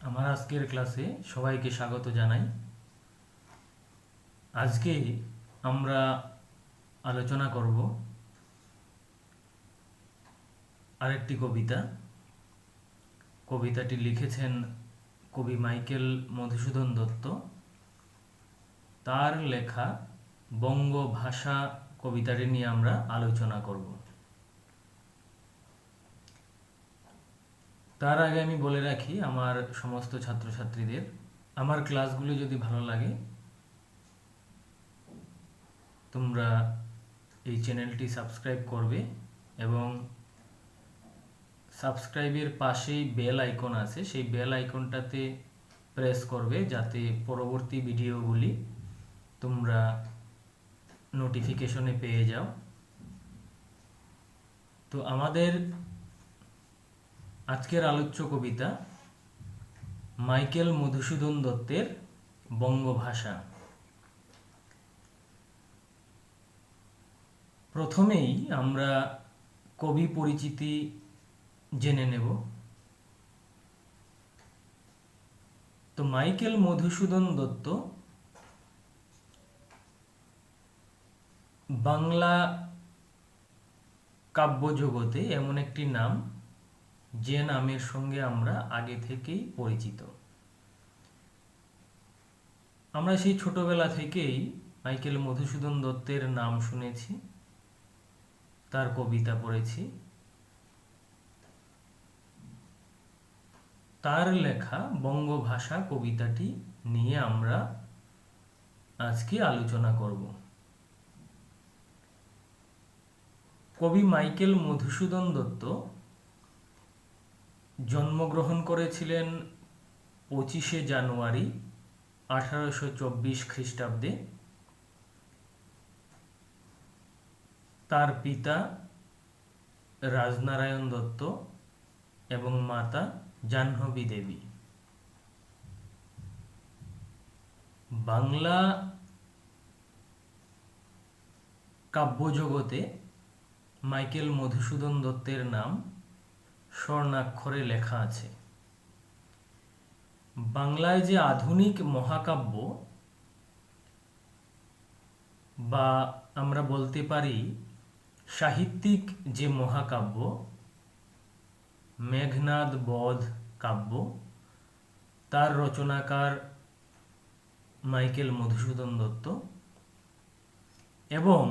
আমার আজকের ক্লাসে সবাইকে স্বাগত জানাই। আজকে আমরা আলোচনা করব আরেকটি কবিতা। কবিতাটি লিখেছেন কবি মাইকেল মধুসূদন দত্ত। তার লেখা বঙ্গভাষা কবিতাটি নিয়ে আমরা আলোচনা করব। তার আগে আমি বলে রাখি আমার সমস্ত ছাত্রছাত্রীদের, আমার ক্লাসগুলো যদি ভালো লাগে তোমরা এই চ্যানেলটি সাবস্ক্রাইব করবে এবং সাবস্ক্রাইবের পাশেই বেল আইকন আছে, সেই বেল আইকনটাতে প্রেস করবে যাতে পরবর্তী ভিডিওগুলি তোমরা নোটিফিকেশনে পেয়ে যাও। তো আমাদের আজকের আলোচ্য কবিতা মাইকেল মধুসূদন দত্তের বঙ্গভাষা। প্রথমেই আমরা কবি পরিচিতি জেনে নেব। তো মাইকেল মধুসূদন দত্ত বাংলা কাব্যজগতে এমন একটি নাম যে নামের সঙ্গে আমরা আগে থেকেই পরিচিত। আমরা সেই ছোটবেলা থেকেই মাইকেল মধুসূদন দত্তের নাম শুনেছি, তার কবিতা পড়েছি। তার লেখা বঙ্গভাষা কবিতাটি নিয়ে আমরা আজকে আলোচনা করব। কবি মাইকেল মধুসূদন দত্ত জন্মগ্রহণ করেছিলেন 25শে জানুয়ারি 1824 খ্রিস্টাব্দে। তার পিতা রাজনারায়ণ দত্ত এবং মাতা জাহ্নবী দেবী। বাংলা কাব্যজগতে মাইকেল মধুসূদন দত্তের নাম স্বর্ণাক্ষরে লেখা আছে। বাংলায় যে আধুনিক মহাকাব্য বা আমরা বলতে পারি সাহিত্যিক যে মহাকাব্য মেঘনাদ বধ কাব্য, তার রচনাকার মাইকেল মধুসূদন দত্ত এবং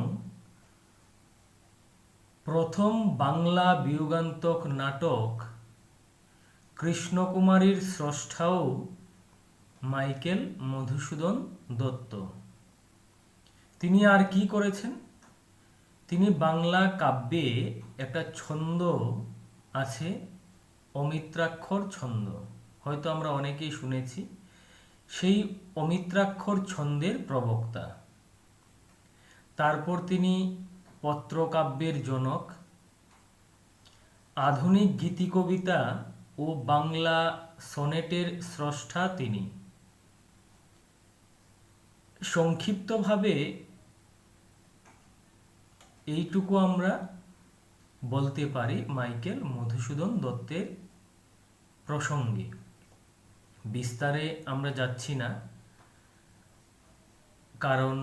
প্রথম বাংলা বিয়োগান্তক নাটক কৃষ্ণকুমারীর স্রষ্টাও মাইকেল মধুসূদন দত্ত। তিনি আর কি করেছেন? তিনি বাংলা কাব্যে একটা ছন্দ আছে, অমিত্রাক্ষর ছন্দ, হয়তো আমরা অনেকেই শুনেছি। সেই অমিত্রাক্ষর ছন্দের প্রবক্তা। তারপর তিনি পত্রকাব্যের জনক, আধুনিক গীতিকবিতা ও বাংলা সনেটের স্রষ্টা তিনি। সংক্ষিপ্তভাবে এইটুকু আমরা বলতে পারি মাইকেল মধুসূদন দত্তের প্রসঙ্গে। বিস্তারে আমরা যাচ্ছি না, কারণ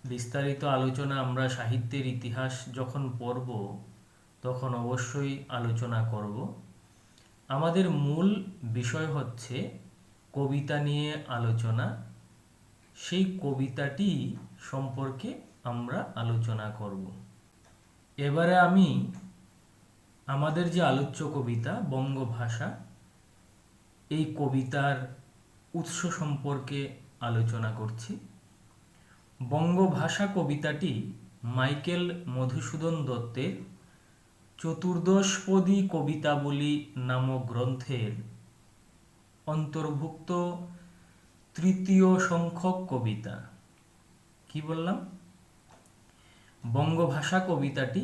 বিস্তারিত আলোচনা আমরা সাহিত্যের ইতিহাস যখন পড়ব তখন অবশ্যই আলোচনা করব। আমাদের মূল বিষয় হচ্ছে কবিতা নিয়ে আলোচনা। সেই কবিতাটি সম্পর্কে আমরা আলোচনা করব। এবারে আমি আমাদের যে আলোচ্য কবিতা বঙ্গভাষা, এই কবিতার উৎস সম্পর্কে আলোচনা করছি। বঙ্গভাষা কবিতাটি মাইকেল মধুসূদন দত্তের চতুর্দশপদী কবিতাবলী নামক গ্রন্থের অন্তর্ভুক্ত তৃতীয় সংখ্যক কবিতা। কি বললাম? বঙ্গভাষা কবিতাটি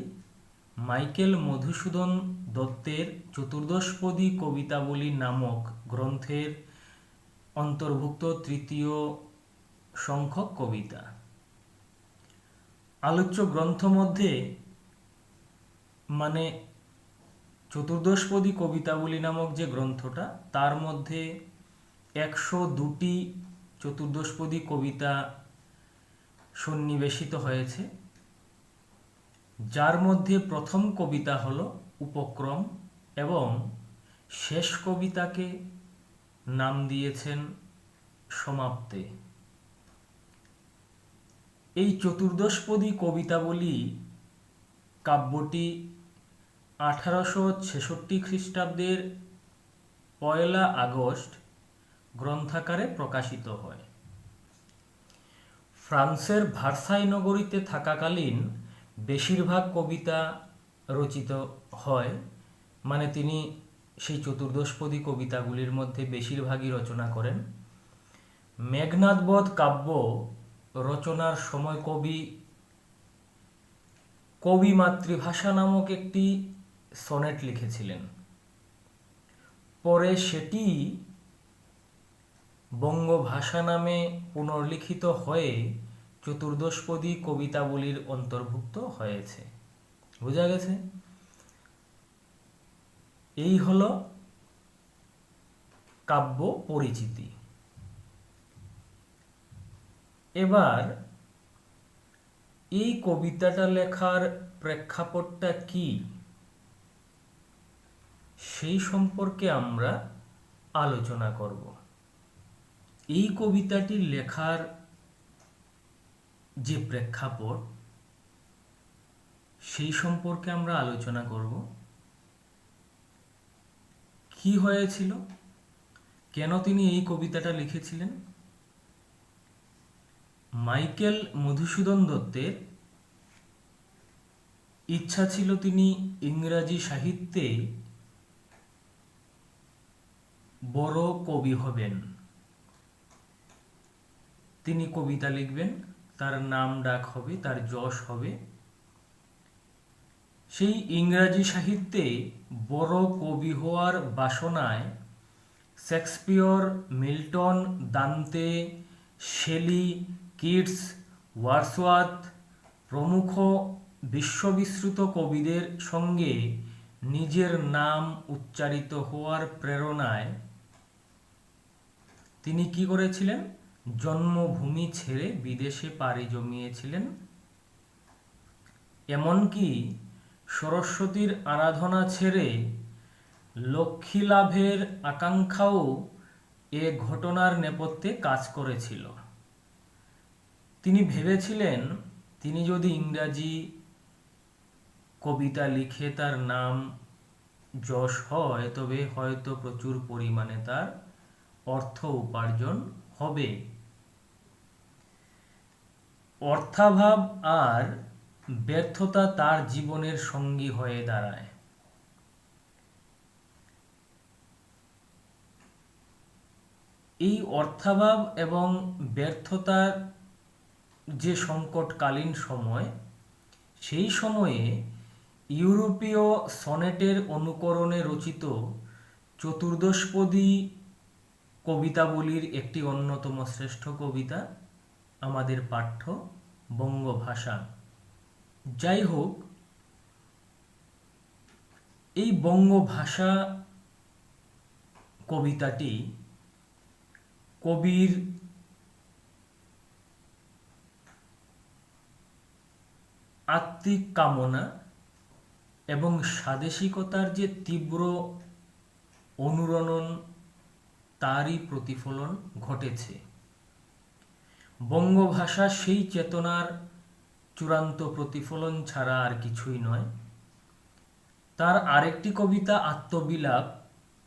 মাইকেল মধুসূদন দত্তের চতুর্দশপদী কবিতাবলী নামক গ্রন্থের অন্তর্ভুক্ত তৃতীয় সংখ্যক কবিতা। আলোচ্য গ্রন্থ মধ্যে মানে চতুর্দশপদী কবিতাবলী নামক যে গ্রন্থটা, তার মধ্যে 102টি চতুর্দশপদী কবিতা সন্নিবেশিত হয়েছে, যার মধ্যে প্রথম কবিতা হলো উপক্রম এবং শেষ কবিতাকে নাম দিয়েছেন সমাপ্তে। এই চতুর্দশপদী কবিতাবলী কাব্যটি 1866 খ্রিস্টাব্দের 1 আগস্ট গ্রন্থাকারে প্রকাশিত হয়। ফ্রান্সের ভার্সাই নগরীতে থাকাকালীন বেশিরভাগ কবিতা রচিত হয়, মানে তিনি সেই চতুর্দশপদী কবিতাগুলির মধ্যে বেশিরভাগই রচনা করেন। মেঘনাদবধ কাব্য রচনার সময় কবি মাতৃভাষা নামক একটি সনেট লিখেছিলেন। পরে সেটি বঙ্গভাষা নামে পুনর্লিখিত হয়ে চতুর্দশপদী কবিতাবলীর অন্তর্ভুক্ত হয়েছে। বোঝা গেছে? এই হলো কাব্য পরিচিতি। এবার এই কবিতাটা লেখার প্রেক্ষাপটটা কি, সেই সম্পর্কে আমরা আলোচনা করব। এই কবিতাটি লেখার যে প্রেক্ষাপট, সেই সম্পর্কে আমরা আলোচনা করব। কি হয়েছিল, কেন তিনি এই কবিতাটা লিখেছিলেন? মাইকেল মধুসূদন দত্তের ইচ্ছা ছিল তিনি ইংরাজি সাহিত্যে বড় কবি হবেন। তিনি কবিতা লিখবেন, তার নাম ডাক হবে, তার যশ হবে। সেই ইংরাজি সাহিত্যে বড় কবি হওয়ার বাসনায় Shakespeare, Milton, Dante, Shelley, Keats, Wordsworth প্রমুখ বিশ্ববিশ্রুত কবিদের সঙ্গে নিজের নাম উচ্চারিত হওয়ার প্রেরণায় তিনি কি করেছিলেন? জন্মভূমি ছেড়ে বিদেশে পাড়ি জমিয়েছিলেন। এমনকি সরস্বতীর আরাধনা ছেড়ে লক্ষ্মী লাভের আকাঙ্ক্ষাও এ ঘটনার নেপথ্যে কাজ করেছিল। তিনি ভেবেছিলেন তিনি যদি ইংরাজি কবিতা লিখে তার নাম যশ হয়, তবে হয়তো প্রচুর পরিমাণে তার অর্থ উপার্জন হবে। অর্থাভাব আর ব্যর্থতা তার জীবনের সঙ্গী হয়ে দাঁড়ায়। এই অর্থাভাব এবং ব্যর্থতার যে সংকটকালীন সময়, সেই সময়ে ইউরোপীয় সনেটের অনুকরণে রচিত চতুর্দশপদী কবিতাবলীর একটি অন্যতম শ্রেষ্ঠ কবিতা আমাদের পাঠ্য বঙ্গভাষা। যাই হোক, এই বঙ্গভাষা কবিতাটি কবির আত্মিক কামনা এবং স্বাদেশিকতার যে তীব্র অনুরণন, তারই প্রতিফলন ঘটেছে। বঙ্গভাষা সেই চেতনার চূড়ান্ত প্রতিফলন ছাড়া আর কিছুই নয়। তার আরেকটি কবিতা আত্মবিলাপ,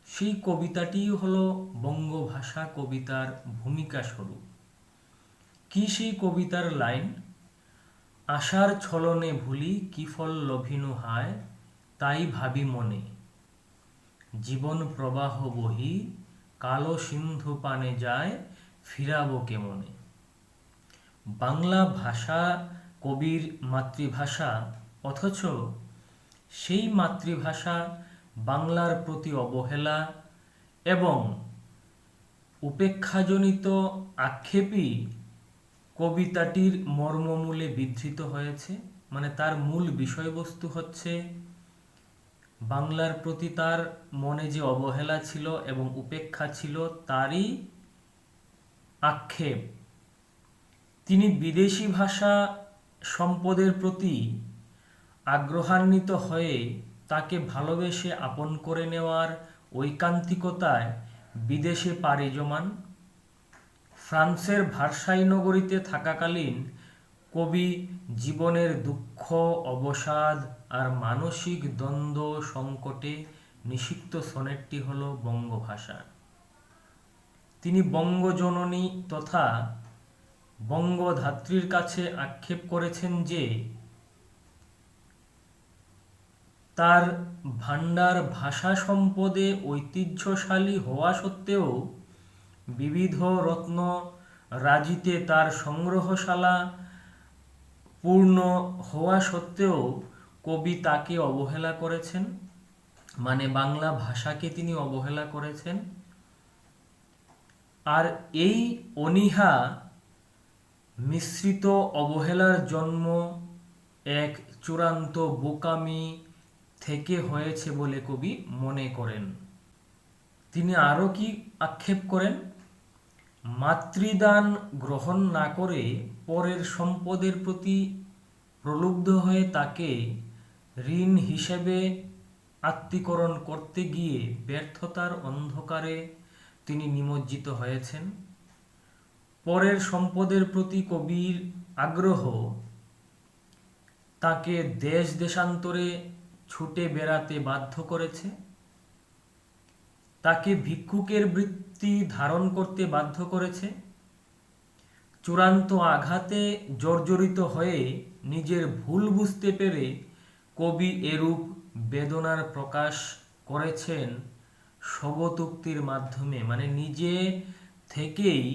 সেই কবিতাটি হলো বঙ্গভাষা কবিতার ভূমিকা স্বরূপ। কি সেই কবিতার লাইন? আশার ছলনে ভুলি কি ফল লভিনু হায়, তাই ভাবি মনে জীবন প্রবাহ বহি কালো সিন্ধু পানে যায় ফিরাবো কেমনে। বাংলা ভাষা কবির মাতৃভাষা, অথচ সেই মাতৃভাষা বাংলার প্রতি অবহেলা এবং উপেক্ষাজনিত আক্ষেপই কবিতাটির মর্মমূলে বিধৃত হয়েছে। মানে তার মূল বিষয়বস্তু হচ্ছে বাংলার প্রতি তার মনে যে অবহেলা ছিল এবং উপেক্ষা ছিল তারই আক্ষেপ। তিনি বিদেশি ভাষা সম্পদের প্রতি আগ্রহান্বিত হয়ে তাকে ভালোবেসে আপন করে নেওয়ার ঐকান্তিকতায় বিদেশে পাড়ি জমান। ফ্রান্সের ভার্সাই নগরীতে থাকাকালীন কবি জীবনের দুঃখ, অবসাদ আর মানসিক দ্বন্দ্ব সংকটে নিষিক্ত সনেটটি হল বঙ্গভাষা। তিনি বঙ্গজননী তথা বঙ্গধাত্রীর কাছে আক্ষেপ করেছেন যে তার ভাণ্ডার ভাষা সম্পদে ঐতিহ্যশালী হওয়া সত্ত্বেও, বিবিধ রত্ন রাজিতে তার সংগ্রহশালা পূর্ণ হওয়া সত্ত্বেও কবি তাকে অবহেলা করেছেন, মানে বাংলা ভাষাকে তিনি অবহেলা করেছেন। আর এই অনীহা মিশ্রিত অবহেলার জন্ম এক চূড়ান্ত বোকামি থেকে হয়েছে বলে কবি মনে করেন। তিনি আরও কি আক্ষেপ করেন? মাতৃদান গ্রহণ না করে পরের সম্পদের প্রতি প্রলুব্ধ হয়ে তাকে ঋণ হিসেবে আত্মীকরণ করতে গিয়ে ব্যর্থতার অন্ধকারে তিনি নিমজ্জিত হয়েছেন। পরের সম্পদের প্রতি কবির আগ্রহ তাকে দেশ দেশান্তরে ছুটে বেড়াতে বাধ্য করেছে, তাকে ভিক্ষুকের বৃত্তি ধারণ করতে বাধ্য করেছে। চূড়ান্ত আঘাতে জর্জরিত হয়ে নিজের ভুল বুঝতে পেরে কবি এরূপ বেদনার প্রকাশ করেছেন স্বগতোক্তির মাধ্যমে, মানে নিজে থেকেই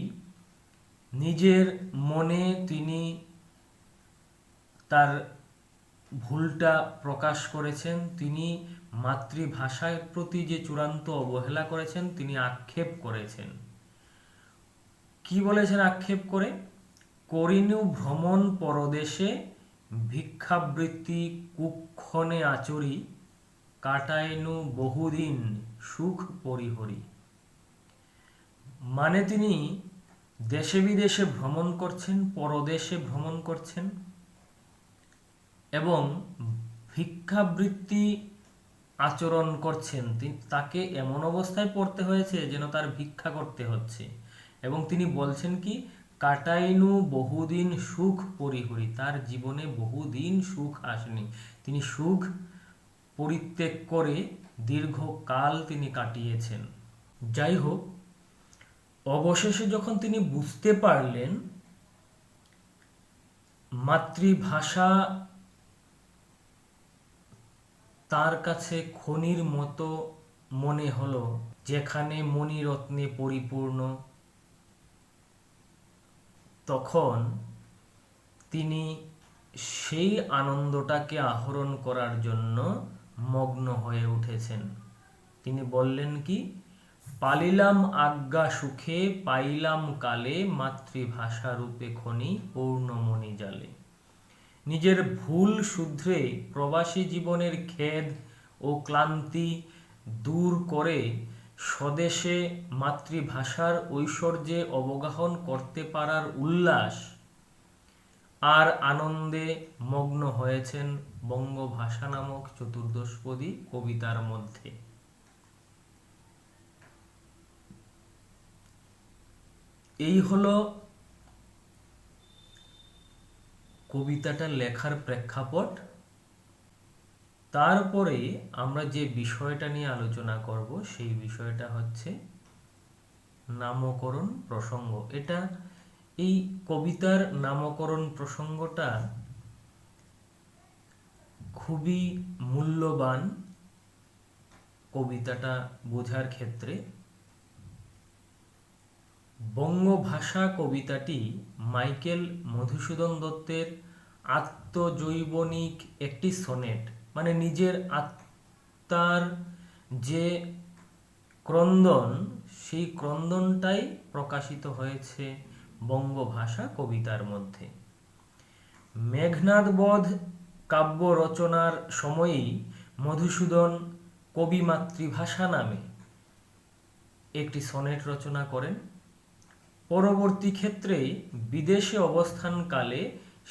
নিজের মনে তিনি তার ভুলটা প্রকাশ করেছেন। তিনি মাতৃভাষার প্রতি যে চূড়ান্ত অবহেলা করেছেন, তিনি আক্ষেপ করেছেন। কি বলেছেন আক্ষেপ করে? করিনু ভ্রমণ পরদেশে, ভিক্ষাবৃত্তি কুক্ষণে আচরি, কাটাইনু বহুদিন সুখ পরিহরি। মানে তিনি দেশে বিদেশে ভ্রমণ করছেন, পরদেশে ভ্রমণ করছেন এবং ভিক্ষাবৃত্তি আচরণ করছেন। তাকে এমন অবস্থায় পড়তে হয়েছে যেন তার ভিক্ষা করতে হচ্ছে, এবং তিনি বলছেন কি, কাটাইনু বহুদিন সুখ পরিহরি, তার জীবনে বহুদিন সুখ আসেনি, তিনি সুখ পরিত্যাগ করে দীর্ঘকাল তিনি কাটিয়েছেন। যাই হোক, অবশেষে যখন তিনি বুঝতে পারলেন মাতৃভাষা তার কাছে খনির মতো মনে হলো, যেখানে মণিরত্নে পরিপূর্ণ, তখন তিনি সেই আনন্দটাকে আহরণ করার জন্য মগ্ন হয়ে উঠেছেন। তিনি বললেন কি, পালিলাম আজ্ঞা সুখে, পাইলাম কালে, মাতৃভাষা রূপে খনি পূর্ণমণি জালে। নিজের ভুল শুধরে প্রবাসী জীবনের খেদ ও ক্লান্তি দূর করে স্বদেশে মাতৃভাষার ঐশ্বর্যে অবগাহন করতে পারার উল্লাস আর আনন্দে মগ্ন হয়েছেন বঙ্গভাষা নামক চতুর্দশপদী কবিতার মধ্যে। এই হলো কবিতাটা লেখার প্রেক্ষাপট। তারপরে আমরা যে বিষয়টা নিয়ে আলোচনা করব সেই বিষয়টা হচ্ছে নামকরণ প্রসঙ্গ। এই কবিতার নামকরণ প্রসঙ্গটা খুবই মূল্যবান কবিতাটা বোঝার ক্ষেত্রে। বঙ্গভাষা কবিতাটি মাইকেল মধুসূদন দত্তের আত্মজৈবনিক একটি সনেট, মানে নিজের আত্মার যে ক্রন্দন, সেই ক্রন্দনটাই প্রকাশিত হয়েছে বঙ্গভাষা কবিতার মধ্যে। মেঘনাদ বধ কাব্য রচনার সময়ই মধুসূদন কবি মাতৃভাষা নামে একটি সনেট রচনা করেন। পরবর্তী ক্ষেত্রে বিদেশে অবস্থানকালে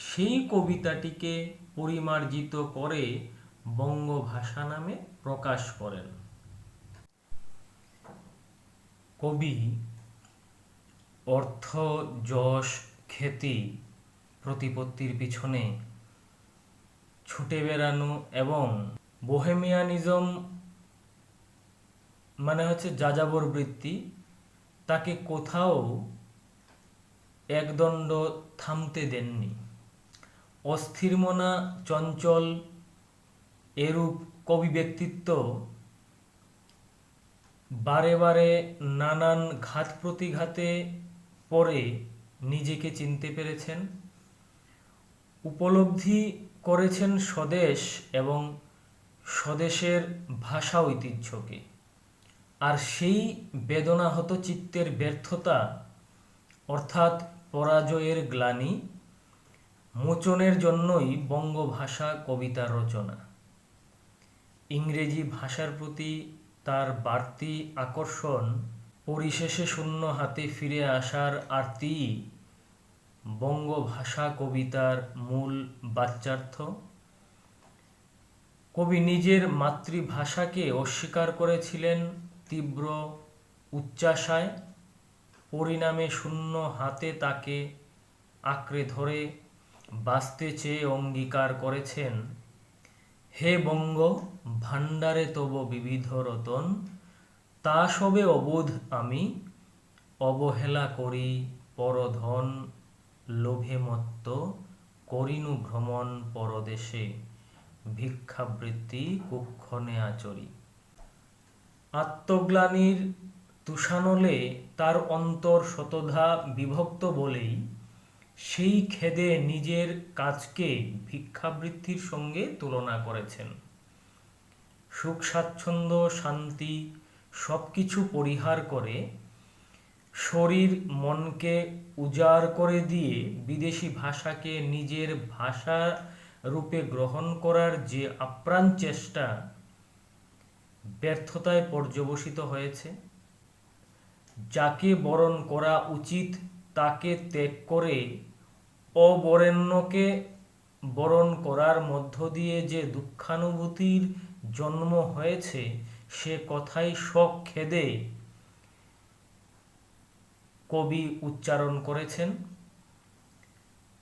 সেই কবিতাটিকে পরিমার্জিত করে বঙ্গভাষা নামে প্রকাশ করেন। কবি অর্থ, যশ, খ্যাতি, প্রতিপত্তির পিছনে ছুটে বেড়ানো এবং বোহেমিয়ানিজম মানে হচ্ছে যাযাবর বৃত্তি, তাকে কোথাও একদণ্ড থামতে দেননি। অস্থিরমনা, চঞ্চল এরূপ কবি ব্যক্তিত্ব বারে বারে নানান ঘাত প্রতিঘাতে পরে নিজেকে চিনতে পেরেছেন, উপলব্ধি করেছেন স্বদেশ এবং স্বদেশের ভাষা ঐতিহ্যকে। আর সেই বেদনাহত চিত্তের ব্যর্থতা অর্থাৎ পরাজয়ের গ্লানি মোচনের জন্যই বঙ্গভাষা কবিতার রচনা। ইংরেজি ভাষার প্রতি তার বাড়তি আকর্ষণ, পরিশেষে শূন্য হাতে ফিরে আসার আরতিই বঙ্গভাষা কবিতার মূল বাচ্যার্থ। কবি নিজের মাতৃভাষাকে অস্বীকার করেছিলেন তীব্র উচ্চাশায়, পরিণামে শূন্য হাতে তাকে আঁকড়ে ধরে বাঁচতে চেয়ে অঙ্গীকার করেছেন, হে বঙ্গ ভাণ্ডারে তব বিবিধ রতন, তা সবে অবোধ আমি, অবহেলা করি পরধন, লোভে মত্ত করিনু ভ্রমণ পরদেশে, ভিক্ষাবৃত্তি কুক্ষণে আচরি। আত্মগ্লানির তুষানলে তার অন্তর শতধা বিভক্ত বলেই সেই খেদে নিজের কাজকে ভিক্ষাবৃত্তির সঙ্গে তুলনা করেছেন। সুখ স্বাচ্ছন্দ্য শান্তি সবকিছু পরিহার করে শরীর মনকে উজাড় করে দিয়ে বিদেশি ভাষাকে নিজের ভাষা রূপে গ্রহণ করার যে আপ্রাণ চেষ্টা ব্যর্থতায় পর্যবসিত হয়েছে। যাকে বরণ করা উচিত তাকে ত্যাগ করে অবরেণ্যকে বরণ করার মধ্য দিয়ে যে দুঃখানুভূতির জন্ম হয়েছে সে কথাই সখ্যাদে কবি উচ্চারণ করেছেন।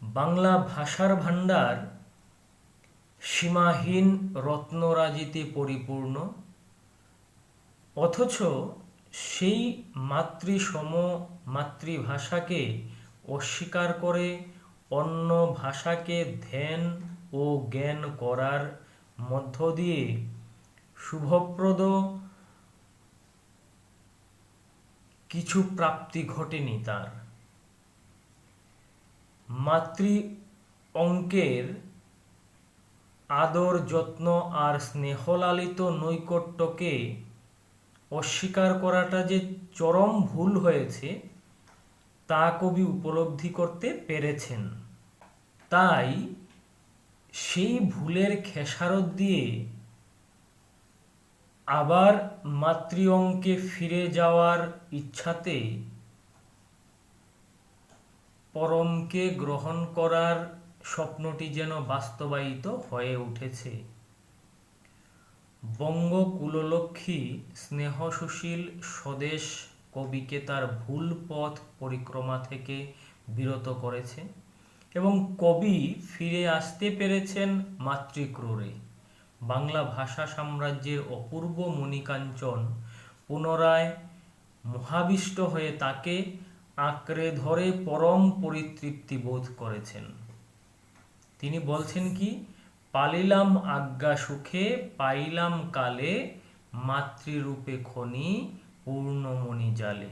বাংলা ভাষার ভাণ্ডার সীমাহীন রত্নরাজিতে পরিপূর্ণ, অথচ সেই মাতৃসম মাতৃভাষাকে অস্বীকার করে অন্য ভাষাকে ধ্যান ও জ্ঞান করার মধ্য দিয়ে শুভপ্রদ কিছু প্রাপ্তি ঘটেনি তার। মাতৃ অঙ্কের আদর যত্ন আর স্নেহলালিত নৈকট্যকে অস্বীকার করাটা যে চরম ভুল হয়েছে তা কবি উপলব্ধি করতে পেরেছেন। তাই সেই ভুলের খেসারত দিয়ে আবার মাতৃ অঙ্কে ফিরে যাওয়ার ইচ্ছাতে পরমকে গ্রহণ করার স্বপ্নটি যেন বাস্তবায়িত হয়ে উঠেছে। বঙ্গকুললক্ষ্মী স্নেহসুশীল স্বদেশ কবিকে তার ভুল পথ পরিক্রমা থেকে বিরত করেছে এবং কবি ফিরে আসতে পেরেছেন মাতৃক্রোড়ে। বাংলা ভাষা সাম্রাজ্যের অপূর্ব মণিকাঞ্চন পুনরায় মোহাবিষ্ট হয়ে তাকে আঁকড়ে ধরে পরম পরিতৃপ্তি বোধ করেছেন। তিনি বলছেন কি, পালিলাম আজ্ঞা সুখে পাইলাম কালে, মাতৃরূপে খনি পূর্ণমণি জালে।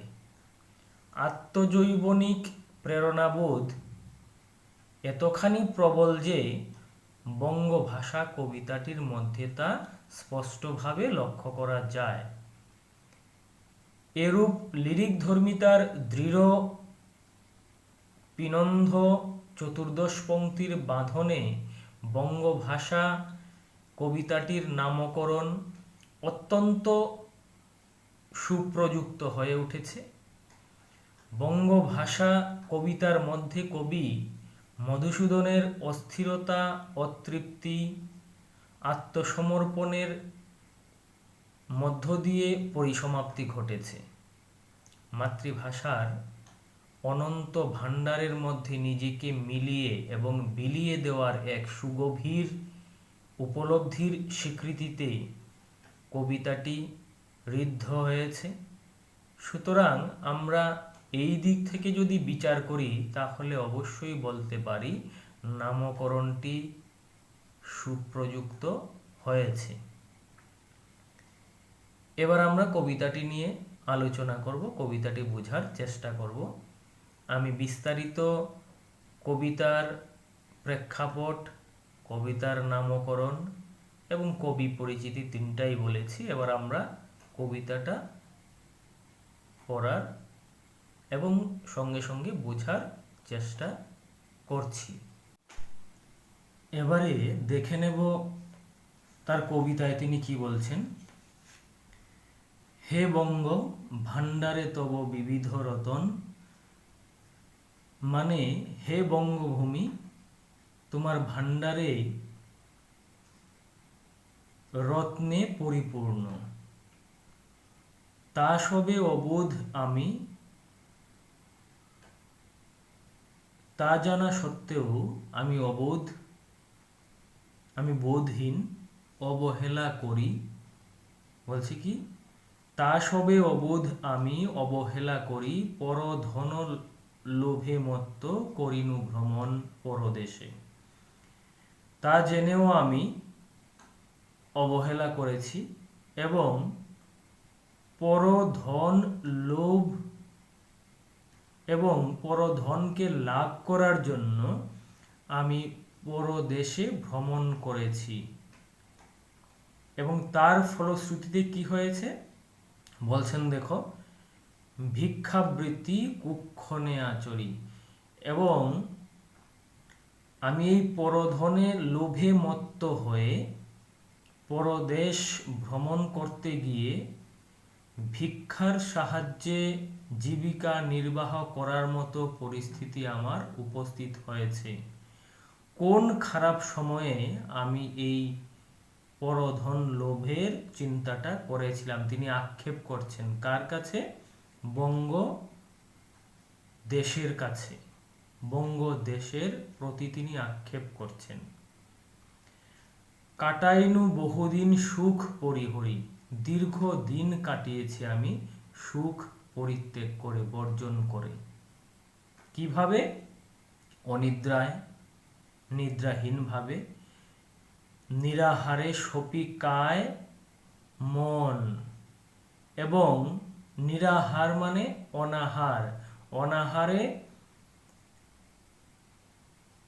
আত্মজৈবনিক প্রেরণাবোধ এতখানি প্রবল যে বঙ্গভাষা কবিতাটির মধ্যে তা স্পষ্টভাবে লক্ষ্য করা যায়। এরূপ লিরিক ধর্মিতার দৃঢ় পিনন্ধ চতুর্দশ পংক্তির বাঁধনে বঙ্গভাষা কবিতাটির নামকরণ অত্যন্ত সুপ্রযুক্ত হয়ে উঠেছে। বঙ্গভাষা কবিতার মধ্যে কবি মধুসূদনের অস্থিরতা, অতৃপ্তি, আত্মসমর্পণের মধ্য দিয়ে পরিসমাপ্তি ঘটেছে। মাতৃভাষার অনন্ত ভাণ্ডারের মধ্যে নিজেকে মিলিয়ে এবং বিলিয়ে দেওয়ার এক সুগভীর উপলব্ধির স্বীকৃতিতে কবিতাটি ঋদ্ধ হয়েছে। সুতরাং আমরা এই দিক থেকে যদি বিচার করি তাহলে অবশ্যই বলতে পারি নামকরণটি সুপ্রযুক্ত হয়েছে। এবার আমরা কবিতাটি নিয়ে আলোচনা করব, কবিতাটি বোঝার চেষ্টা করব। আমি বিস্তারিত কবিতার প্রেক্ষাপট, কবিতার নামকরণ এবং কবি পরিচিতি তিনটাই বলেছি। এবার আমরা কবিতাটা পড়ার এবং সঙ্গে সঙ্গে বোঝার চেষ্টা করছি। এবারে দেখে নেব তার কবিতায় তিনি কি বলছেন। হে বঙ্গ ভাণ্ডারে তব বিবিধ রতন, মানে হে বঙ্গভূমি, তোমার ভাণ্ডারে রত্নে পরিপূর্ণ। তা সবে অবোধ আমি, তা জানা সত্ত্বেও আমি অবোধ, আমি বোধহীন, অবহেলা করি। বলছি কি, তা সবে অবোধ আমি অবহেলা করি, পরধন লোভে মত্ত করিনু ভ্রমণ পরদেশে। তা জেনেও আমি অবহেলা করেছি এবং পরধন লোভ এবং পরধনকে লাভ করার জন্য আমি পরদেশে ভ্রমণ করেছি। এবং তার ফলশ্রুতিতে কি হয়েছে বলছেন, দেখো, ভিক্ষাবৃত্তি কুক্ষণে আচরি। এবং আমি এই পরধনে লোভে মত্ত হয়ে পরদেশ ভ্রমণ করতে গিয়ে ভিক্ষার সাহায্যে জীবিকা নির্বাহ করার মতো পরিস্থিতি আমার উপস্থিত হয়েছে। কোন খারাপ সময়ে আমি এই পরধন লোভের চিন্তাটা করেছিলাম। তিনি আক্ষেপ করছেন কার কাছে? বঙ্গ দেশের কাছে, বঙ্গ দেশের প্রতি তিনি আক্ষেপ করছেন। কাটাইনু বহুদিন সুখ পরিহরি, দীর্ঘ দিন কাটিয়েছি আমি সুখ পরিত্যাগ করে, বর্জন করে। কিভাবে? অনিদ্রায়, নিদ্রাহীনভাবে, নিরাহারে শপিকায় মন। এবং নিরাহার মানে অনাহার, অনাহারে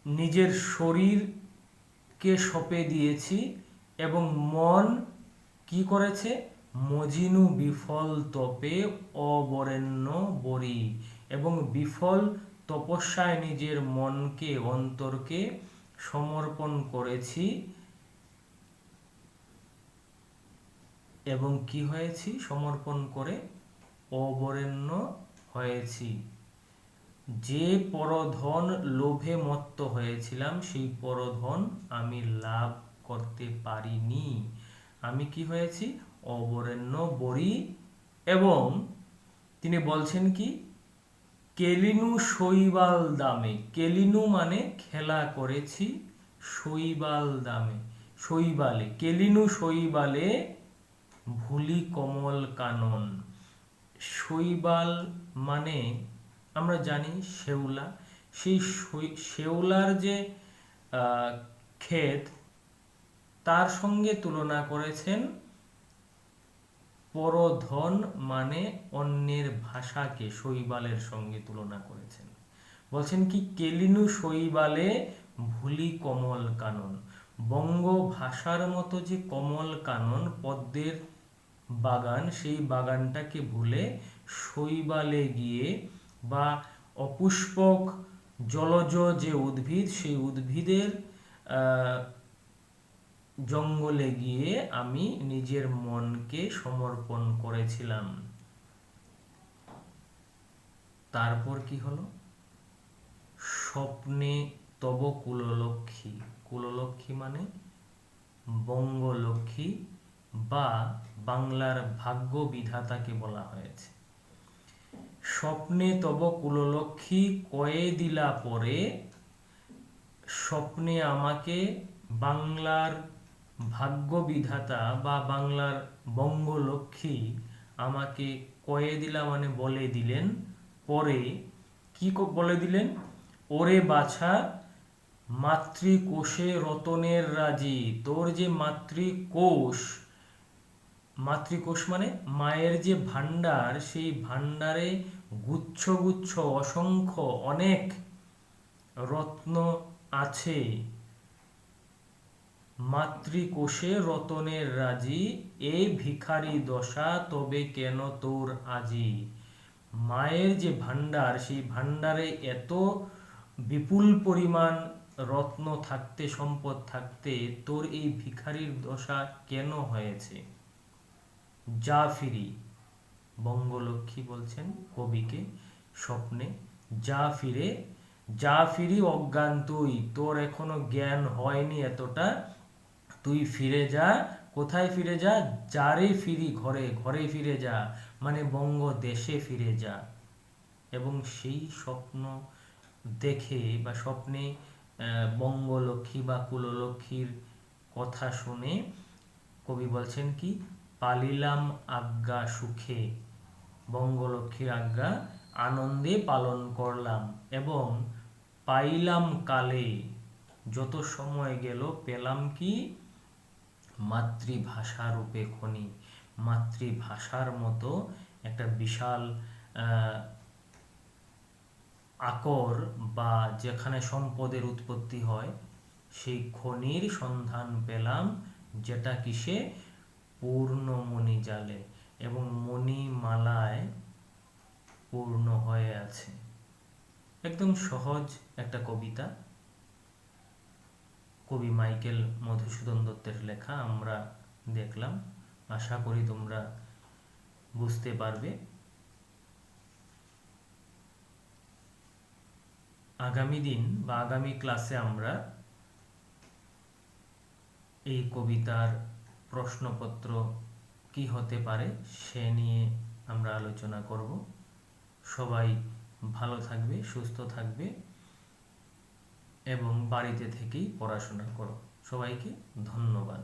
নিজের শরীরকে সঁপে দিয়েছি এবং মন কি করেছে? মজিনু বিফল তপে অবরেণ্য বরি। এবং বিফল তপস্যায় নিজের মনকে, অন্তরকে সমর্পণ করেছি। এবং কি হয়েছি? সমর্পণ করে অবরেণ্য হয়েছি। যে পরধন লোভে মত্ত হয়েছিলাম সেই পরধন আমি লাভ করতে পারিনি। আমি কি হয়েছি? অবরেণ্য বরি। এবং তিনি বলছেন কি, কেলিনু শৈবাল দামে। কেলিনু মানে খেলা করেছি, শৈবাল দামে, শৈবালে, কেলিনু শৈবালে ভুলি কমল কানন। শৈবাল মানে আমরা জানি শেওলা। সেই শেওলার যে ক্ষেত, তার সঙ্গে তুলনা করেছেন পরধন মানে অন্যের ভাষাকে শৈবালের সঙ্গে তুলনা করেছেন। বলছেন কি, কেলিনু শৈবালে ভুলি কমল কানন। বঙ্গ ভাষার মতো যে কমল কানন, পদ্মের বাগান, সেই বাগানটাকে ভুলে শৈবালে গিয়ে, বা অপুষ্পক জলজ যে উদ্ভিদ, সেই উদ্ভিদের জঙ্গলে গিয়ে আমি নিজের মনকে সমর্পণ করেছিলাম। তারপর কি হলো? স্বপ্নে তব কুললক্ষ্মী, কুললক্ষ্মী মানে বঙ্গলক্ষ্মী বা বাংলার ভাগ্য বিধাতাকে বলা হয়েছে। স্বপ্নে তব কুললক্ষ্মী কয়ে দিলা পরে, স্বপ্নে আমাকে বাংলার ভাগ্য বিধাতা বা বাংলার বঙ্গলক্ষ্মী আমাকে কয়ে দিলা মানে বলে দিলেন, পরে কি বলে দিলেন? ওরে বাছা মাতৃকোষে রতনের রাজি, তোর যে মাতৃকোষ, মাতৃকোষ মানে মায়ের যে ভান্ডার, সেই ভান্ডারে গুচ্ছ গুচ্ছ অসংখ্য অনেক রত্ন আছে। মাতৃকোষে রতনের রাজি, এ ভিখারি দশা তবে কেন তোর আজি। মায়ের যে ভান্ডার, সেই ভান্ডারে এত বিপুল পরিমাণ রত্ন থাকতে, সম্পদ থাকতে তোর এই ভিখারির দশা কেন হয়েছে? যা ফিরি, বঙ্গলক্ষ্মী বলছেন কবিকে স্বপ্নে, যা ফিরে, যা ফিরি অজ্ঞান তুই, তোর এখনো জ্ঞান হয়নি এতটা, তুই ফিরে যা। কোথায় ফিরে যা? যারে ফিরি ঘরে, ঘরে ফিরে যা মানে বঙ্গ দেশে ফিরে যা। এবং সেই স্বপ্ন দেখে বা স্বপ্নে বঙ্গলক্ষ্মী বা কুললক্ষ্মীর কথা শুনে কবি বলছেন কি? পালিলাম আজ্ঞা সুখে, বঙ্গলক্ষ্মীর আজ্ঞা আনন্দে পালন করলাম এবং পাইলাম কালে, যত সময় গেল পেলাম কি? মাতৃভাষা রূপে খনি, মাতৃভাষার মতো একটা বিশাল আকর বা যেখানে সম্পদের উৎপত্তি হয়, সেই খনির সন্ধান পেলাম, যেটা কিসে? পূর্ণ মণি জালে, এবং মণিমালায় পূর্ণ হয়ে আছে। একদম সহজ একটা কবিতা, কবি মাইকেল মধুসূদন দত্তের লেখা আমরা দেখলাম। আশা করি তোমরা বুঝতে পারবে। আগামী দিন বা আগামী ক্লাসে আমরা এই কবিতার প্রশ্নপত্র কি হতে পারে সে নিয়ে আমরা আলোচনা করব। সবাই ভালো থাকবে, সুস্থ থাকবে এবং বাড়িতে থেকেই পড়াশোনা করো। সবাইকে ধন্যবাদ।